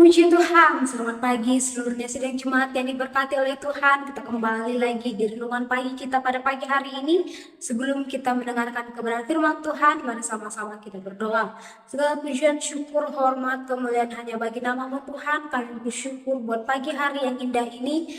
Puji Tuhan, selamat pagi seluruhnya sidang jemaat yang diberkati oleh Tuhan. Kita kembali lagi di renungan pagi kita pada pagi hari ini. Sebelum kita mendengarkan kebenaran firman Tuhan, mari sama-sama kita berdoa. Segala pujian, syukur, hormat, kemuliaan hanya bagi nama-Mu Tuhan. Kami bersyukur buat pagi hari yang indah ini.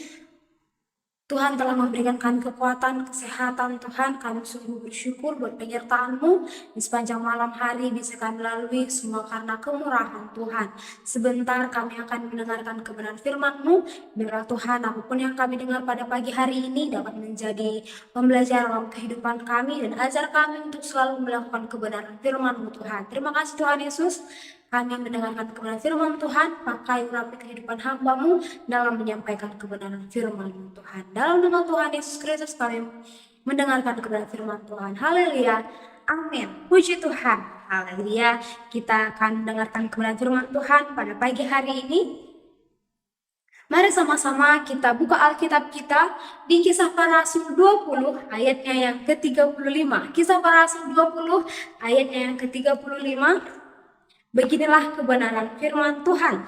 Tuhan telah memberikan kami kekuatan, kesehatan. Tuhan, kami sungguh bersyukur buat penyertaan-Mu di sepanjang malam hari bisa kami lalui, semua karena kemurahan Tuhan. Sebentar kami akan mendengarkan kebenaran firman-Mu. Biarlah Tuhan, apapun yang kami dengar pada pagi hari ini dapat menjadi pembelajaran dalam kehidupan kami, dan ajar kami untuk selalu melakukan kebenaran firman-Mu Tuhan. Terima kasih Tuhan Yesus. Kami mendengarkan kebenaran firman Tuhan, pakai urapi kehidupan hamba-Mu dalam menyampaikan kebenaran firman Tuhan. Dalam nama Tuhan Yesus Kristus kami mendengarkan kebenaran firman Tuhan. Haleluya. Amin. Puji Tuhan. Haleluya. Kita akan mendengarkan kebenaran firman Tuhan pada pagi hari ini. Mari sama-sama kita buka Alkitab kita di Kisah Para Rasul 20 ayatnya yang ke-35. Kisah Para Rasul 20 ayatnya yang ke-35. Beginilah kebenaran firman Tuhan.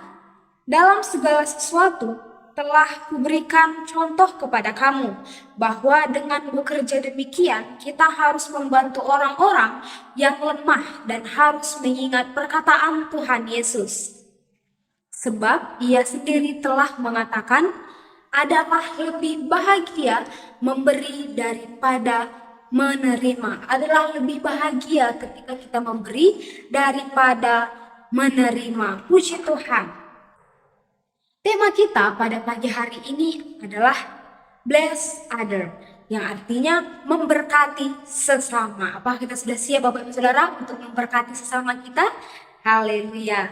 Dalam segala sesuatu telah kuberikan contoh kepada kamu, bahwa dengan bekerja demikian kita harus membantu orang-orang yang lemah dan harus mengingat perkataan Tuhan Yesus. Sebab ia sendiri telah mengatakan, adalah lebih bahagia memberi daripada menerima. Adalah lebih bahagia ketika kita memberi daripada menerima. Puji Tuhan. Tema kita pada pagi hari ini adalah bless other, yang artinya memberkati sesama. Apakah kita sudah siap Bapak Ibu Saudara untuk memberkati sesama kita? Haleluya.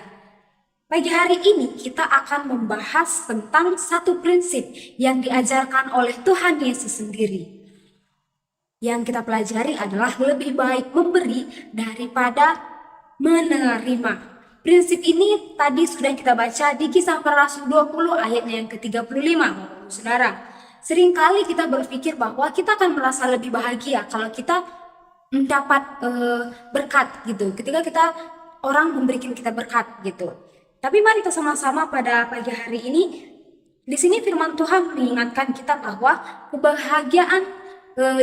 Pagi hari ini kita akan membahas tentang satu prinsip yang diajarkan oleh Tuhan Yesus sendiri. Yang kita pelajari adalah lebih baik memberi daripada menerima. Prinsip ini tadi sudah kita baca di Kisah Para Rasul 20 ayatnya yang ke-35, Saudara. Seringkali kita berpikir bahwa kita akan merasa lebih bahagia kalau kita mendapat berkat gitu. Ketika orang memberikan kita berkat gitu. Tapi mari kita sama-sama pada pagi hari ini, di sini firman Tuhan mengingatkan kita bahwa kebahagiaan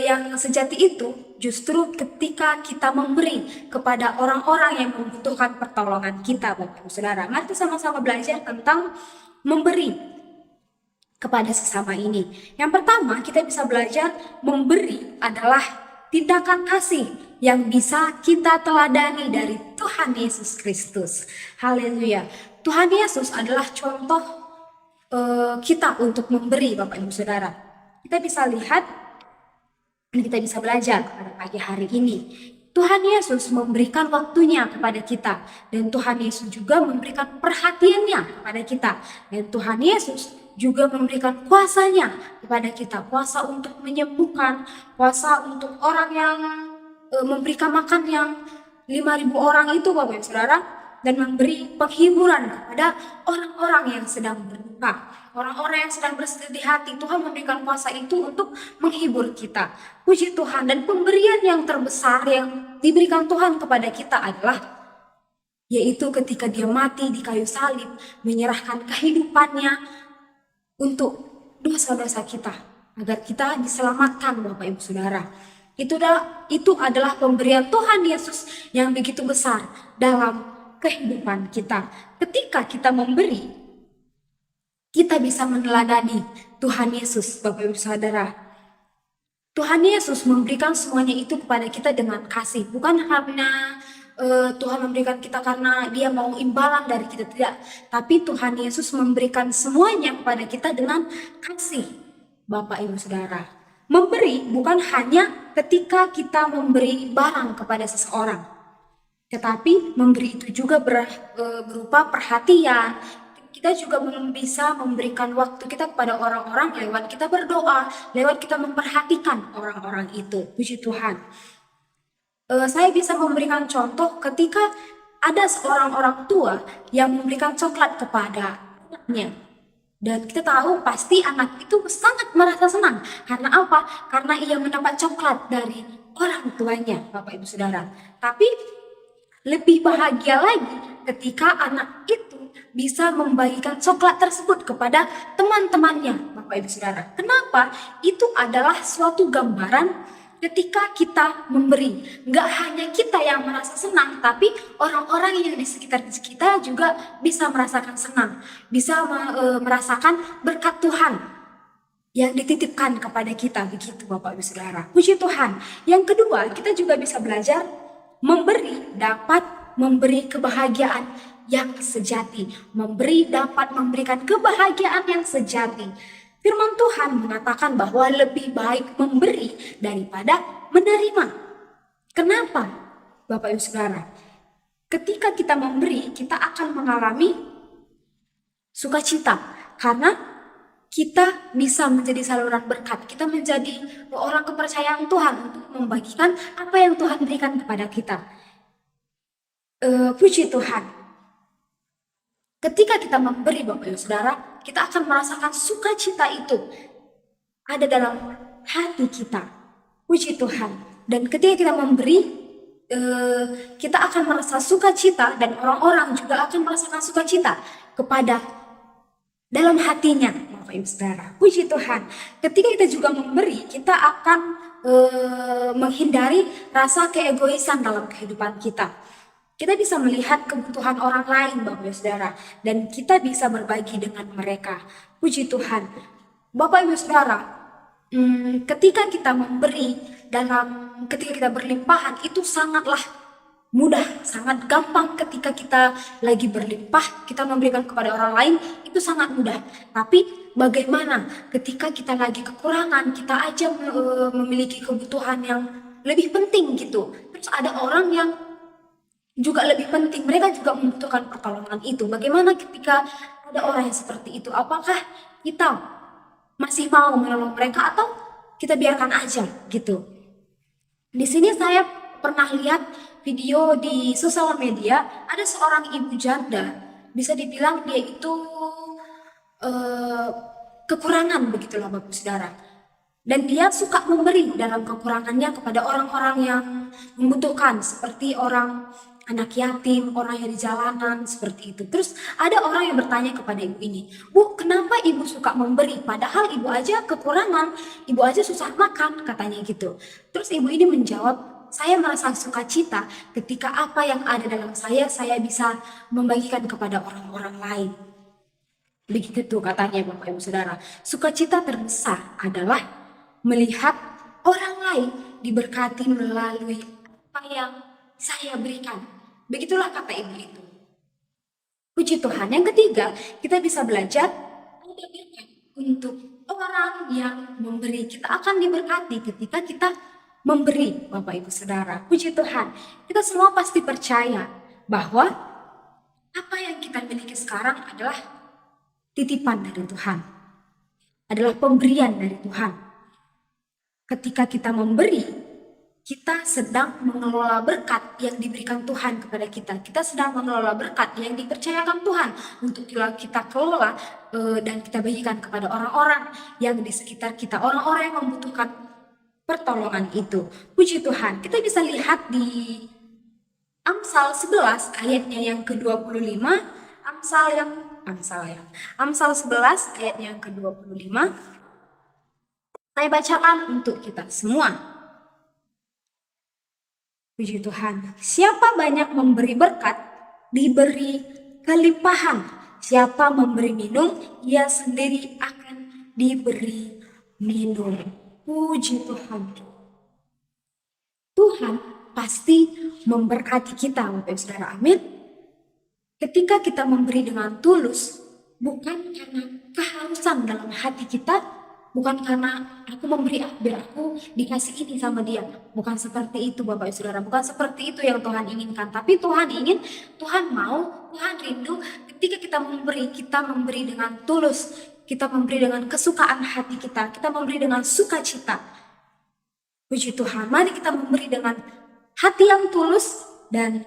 yang sejati itu justru ketika kita memberi kepada orang-orang yang membutuhkan pertolongan kita, Bapak Ibu Saudara. Mari kita sama-sama belajar tentang memberi kepada sesama ini. Yang pertama, kita bisa belajar memberi adalah tindakan kasih yang bisa kita teladani dari Tuhan Yesus Kristus. Haleluya. Tuhan Yesus adalah contoh kita untuk memberi, Bapak Ibu Saudara. Kita bisa lihat dan kita bisa belajar pada pagi hari ini. Tuhan Yesus memberikan waktunya kepada kita, dan Tuhan Yesus juga memberikan perhatiannya kepada kita, dan Tuhan Yesus juga memberikan kuasanya kepada kita, kuasa untuk menyembuhkan, kuasa untuk orang yang memberikan makan yang 5.000 orang itu, Bapak Ibu Saudara, dan memberi penghiburan kepada orang-orang yang sedang berduka, orang-orang yang sedang bersedih hati. Tuhan memberikan kuasa itu untuk menghibur kita. Puji Tuhan. Dan pemberian yang terbesar yang diberikan Tuhan kepada kita adalah yaitu ketika dia mati di kayu salib, menyerahkan kehidupannya untuk dosa-dosa kita, agar kita diselamatkan, Bapak Ibu Saudara. Itu adalah pemberian Tuhan Yesus yang begitu besar dalam kehidupan kita. Ketika kita memberi, kita bisa meneladani Tuhan Yesus, Bapak Ibu Saudara. Tuhan Yesus memberikan semuanya itu kepada kita dengan kasih, bukan karena Tuhan memberikan kita karena dia mau imbalan dari kita, tidak. Tapi Tuhan Yesus memberikan semuanya kepada kita dengan kasih, Bapak Ibu Saudara. Memberi bukan hanya ketika kita memberi barang kepada seseorang, tetapi memberi itu juga berupa perhatian. Kita juga bisa memberikan waktu kita kepada orang-orang lewat kita berdoa, lewat kita memperhatikan orang-orang itu. Puji Tuhan. Saya bisa memberikan contoh ketika ada seorang orang tua yang memberikan coklat kepada anaknya. Dan kita tahu pasti anak itu sangat merasa senang. Karena apa? Karena ia mendapat coklat dari orang tuanya, Bapak Ibu Saudara. Tapi Lebih bahagia lagi ketika anak itu bisa membagikan coklat tersebut kepada teman-temannya, Bapak Ibu Saudara. Kenapa? Itu adalah suatu gambaran ketika kita memberi. Nggak hanya kita yang merasa senang, tapi orang-orang yang di sekitar kita juga bisa merasakan senang, bisa merasakan berkat Tuhan yang dititipkan kepada kita, begitu Bapak Ibu Saudara. Puji Tuhan. Yang kedua, kita juga bisa belajar memberi dapat memberi kebahagiaan yang sejati. Memberi dapat memberikan kebahagiaan yang sejati. Firman Tuhan mengatakan bahwa lebih baik memberi daripada menerima. Kenapa, Bapak Ibu Saudara? Ketika kita memberi, kita akan mengalami sukacita karena kita bisa menjadi saluran berkat. Kita menjadi orang kepercayaan Tuhan untuk membagikan apa yang Tuhan berikan kepada kita. Puji Tuhan. Ketika kita memberi, Bapak Ibu Saudara, kita akan merasakan sukacita itu ada dalam hati kita. Puji Tuhan. Dan ketika kita memberi, kita akan merasa sukacita dan orang-orang juga akan merasakan sukacita kepada dalam hatinya, Bapak Ibu Saudara. Puji Tuhan. Ketika kita juga memberi, kita akan menghindari rasa keegoisan dalam kehidupan kita. Kita bisa melihat kebutuhan orang lain, Bapak Ibu Saudara, dan kita bisa berbagi dengan mereka. Puji Tuhan. Bapak Ibu Saudara, ketika kita memberi ketika kita berlimpahan, itu sangatlah mudah, sangat gampang. Ketika kita lagi berlimpah, kita memberikan kepada orang lain, itu sangat mudah. Tapi bagaimana ketika kita lagi kekurangan, kita aja memiliki kebutuhan yang lebih penting gitu. Terus ada orang yang juga lebih penting, mereka juga membutuhkan pertolongan itu. Bagaimana ketika ada orang yang seperti itu? Apakah kita masih mau menolong mereka atau kita biarkan aja gitu? Di sini saya pernah lihat video di sosial media, ada seorang ibu janda, bisa dibilang dia itu kekurangan begitulah Bapak Saudara. Dan dia suka memberi dalam kekurangannya kepada orang-orang yang membutuhkan, seperti orang anak yatim, orang yang di jalanan, seperti itu. Terus ada orang yang bertanya kepada ibu ini, "Bu, kenapa ibu suka memberi? Padahal ibu aja kekurangan, ibu aja susah makan," katanya gitu. Terus ibu ini menjawab, "Saya merasa sukacita ketika apa yang ada dalam saya bisa membagikan kepada orang-orang lain." Begitu tuh katanya Bapak Ibu Saudara. Sukacita terbesar adalah melihat orang lain diberkati melalui apa yang saya berikan. Begitulah kata ibu itu. Puji Tuhan. Yang ketiga, kita bisa belajar ada berkat untuk orang yang memberi. Kita akan diberkati ketika kita memberi, Bapak Ibu Saudara. Puji Tuhan. Kita semua pasti percaya bahwa apa yang kita miliki sekarang adalah titipan dari Tuhan. Adalah pemberian dari Tuhan. Ketika kita memberi, kita sedang mengelola berkat yang diberikan Tuhan kepada kita. Kita sedang mengelola berkat yang dipercayakan Tuhan untuk kita kelola dan kita bagikan kepada orang-orang yang di sekitar kita, orang-orang yang membutuhkan pertolongan itu. Puji Tuhan. Kita bisa lihat di Amsal 11 ayatnya yang ke-25, Amsal 11 ayatnya yang ke-25. Saya bacakan untuk kita semua. Puji Tuhan. Siapa banyak memberi berkat, diberi kelimpahan. Siapa memberi minum, ia sendiri akan diberi minum. Puji Tuhan. Tuhan pasti memberkati kita, Bapak Ibu Saudara. Amin. Ketika kita memberi dengan tulus, bukan karena keharusan dalam hati kita, bukan karena aku memberi biar aku dikasih ini sama dia. Bukan seperti itu Bapak Ibu Saudara. Bukan seperti itu yang Tuhan inginkan. Tapi Tuhan ingin, Tuhan mau, Tuhan rindu ketika kita memberi dengan tulus. Kita memberi dengan kesukaan hati kita. Kita memberi dengan sukacita. Puji Tuhan. Mari kita memberi dengan hati yang tulus dan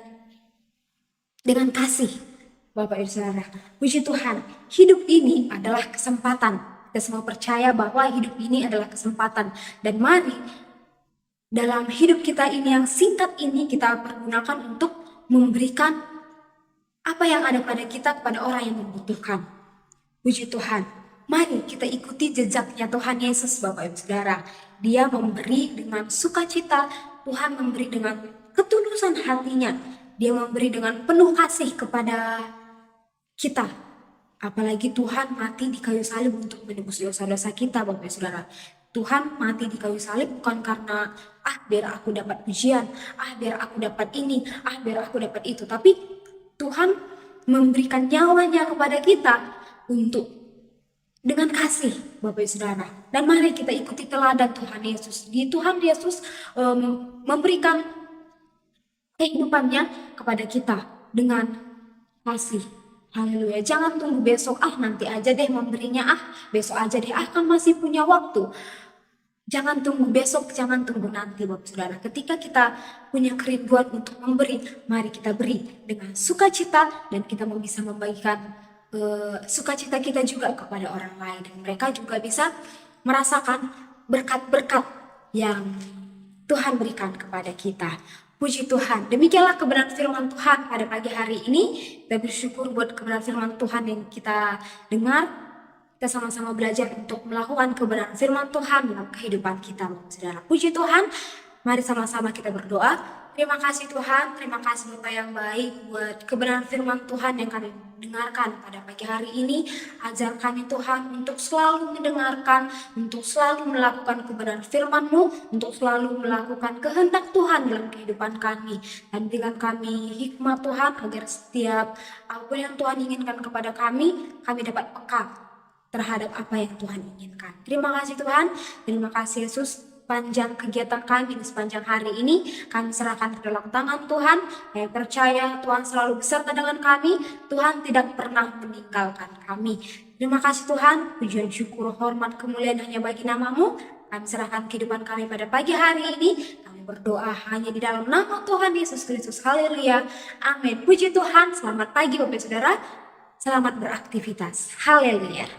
dengan kasih. Bapak Ibu Saudara. Puji Tuhan. Hidup ini adalah kesempatan. Kita semua percaya bahwa hidup ini adalah kesempatan. Dan mari dalam hidup kita ini yang singkat ini kita pergunakan untuk memberikan apa yang ada pada kita kepada orang yang membutuhkan. Puji Tuhan. Mari kita ikuti jejaknya Tuhan Yesus, Bapak Ibu Saudara. Dia memberi dengan sukacita, Tuhan memberi dengan ketulusan hatinya. Dia memberi dengan penuh kasih kepada kita. Apalagi Tuhan mati di kayu salib untuk menebus dosa-dosa kita, Bapak Ibu Saudara. Tuhan mati di kayu salib bukan karena biar aku dapat pujian, biar aku dapat ini, biar aku dapat itu. Tapi Tuhan memberikan nyawanya kepada kita untuk dengan kasih, Bapak Ibu Saudara. Dan mari kita ikuti teladan Tuhan Yesus. Di Tuhan Yesus memberikan kehidupannya kepada kita dengan kasih. Haleluya. Jangan tunggu besok, nanti aja deh memberinya, besok aja deh, kan masih punya waktu. Jangan tunggu besok, jangan tunggu nanti, Bapak Saudara. Ketika kita punya kerinduan untuk memberi, mari kita beri dengan sukacita dan kita mau bisa membagikan sukacita kita juga kepada orang lain, dan mereka juga bisa merasakan berkat-berkat yang Tuhan berikan kepada kita. Puji Tuhan. Demikianlah kebenaran firman Tuhan pada pagi hari ini. Kita bersyukur buat kebenaran firman Tuhan yang kita dengar. Kita sama-sama belajar untuk melakukan kebenaran firman Tuhan dalam kehidupan kita, Saudara. Puji Tuhan. Mari sama-sama kita berdoa. Terima kasih Tuhan, terima kasih Bapak yang baik buat kebenaran firman Tuhan yang kami dengarkan pada pagi hari ini. Ajar kami Tuhan untuk selalu mendengarkan, untuk selalu melakukan kebenaran firman-Mu, untuk selalu melakukan kehendak Tuhan dalam kehidupan kami. Dan berikan kami hikmat Tuhan agar setiap apa yang Tuhan inginkan kepada kami dapat peka terhadap apa yang Tuhan inginkan. Terima kasih Tuhan, terima kasih Yesus. Panjang kegiatan kami di sepanjang hari ini kami serahkan ke dalam tangan Tuhan. Kami percaya Tuhan selalu beserta dengan kami. Tuhan tidak pernah meninggalkan kami. Terima kasih Tuhan. Pujian, syukur, hormat, kemuliaan hanya bagi nama-Mu. Kami serahkan kehidupan kami pada pagi hari ini. Kami berdoa hanya di dalam nama Tuhan Yesus Kristus. Haleluya. Amin. Puji Tuhan. Selamat pagi Bapak Saudara. Selamat beraktivitas. Haleluya.